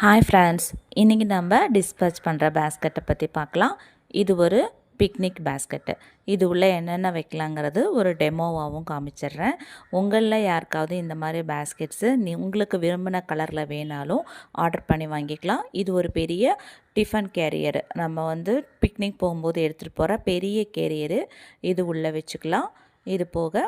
Hi friends, இன்றைக்கி நம்ம dispatch பண்ணுற பேஸ்கெட்டை பற்றி பார்க்கலாம். இது ஒரு பிக்னிக் பேஸ்கெட்டு. இது உள்ளே என்னென்ன வைக்கலாங்கிறது ஒரு டெமோவாகவும் காமிச்சிடுறேன். உங்களில் யாருக்காவது இந்த மாதிரி பேஸ்கெட்ஸு உங்களுக்கு விரும்பின கலரில் வேணாலும் ஆர்டர் பண்ணி வாங்கிக்கலாம். இது ஒரு பெரிய டிஃபன் கேரியரு, நம்ம பிக்னிக் போகும்போது எடுத்துகிட்டு போகிற பெரிய கேரியரு. இது உள்ளே வச்சுக்கலாம். இது போக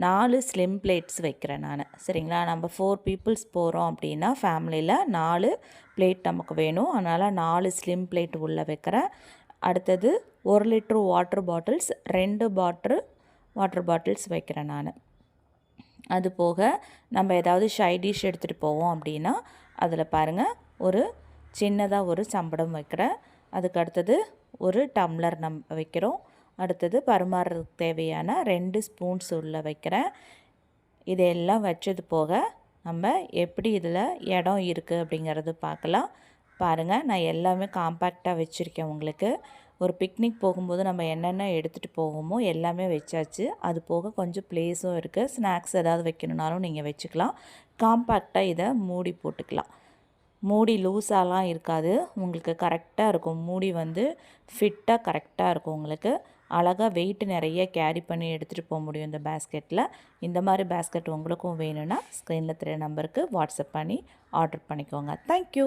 4 ஸ்லிம் பிளேட்ஸ் வைக்கிறேன் நான். சரிங்களா, நம்ம 4 பீப்புள்ஸ் போகிறோம் அப்படின்னா ஃபேமிலியில் 4 பிளேட் நமக்கு வேணும். அதனால் 4 ஸ்லிம் பிளேட் உள்ளே வைக்கிறேன். அடுத்தது 1 litre water bottles, 2 water bottles வைக்கிறேன் நான். அது போக நம்ம ஏதாவது டிஷ் எடுத்துகிட்டு போவோம் அப்படின்னா அதில் பாருங்கள், ஒரு சின்னதாக ஒரு சம்படம் வைக்கிறேன். அதுக்கு அடுத்தது ஒரு டம்ளர் வைக்கிறோம். அடுத்தது பரிமாறுறதுக்கு தேவையான 2 ஸ்பூன்ஸ் உள்ளே வைக்கிறேன். இதெல்லாம் வச்சது போக நம்ம எப்படி இதில் இடம் இருக்குது அப்படிங்கிறது பார்க்கலாம். பாருங்கள், நான் எல்லாமே காம்பேக்டாக வச்சுருக்கேன். உங்களுக்கு ஒரு பிக்னிக் போகும்போது நம்ம என்னென்ன எடுத்துகிட்டு போவோமோ எல்லாமே வச்சாச்சு. அது போக கொஞ்சம் ப்ளேஸும் இருக்குது. ஸ்நாக்ஸ் ஏதாவது வைக்கணுன்னாலும் நீங்கள் வச்சுக்கலாம். காம்பேக்டாக இதை மூடி போட்டுக்கலாம். மூடி லூஸாலாம் இருக்காது, உங்களுக்கு கரெக்டாக இருக்கும். மூடி ஃபிட்டாக கரெக்டாக இருக்கும். உங்களுக்கு அழகாக வெயிட் நிறைய கேரி பண்ணி எடுத்துகிட்டு போக முடியும் இந்த பேஸ்கெட்டில். இந்த மாதிரி பேஸ்கெட் உங்களுக்கும் வேணும்னா ஸ்க்ரீனில் தெரிய நம்பருக்கு வாட்ஸ்அப் பண்ணி ஆர்டர் பண்ணிக்கோங்க. தேங்க்யூ.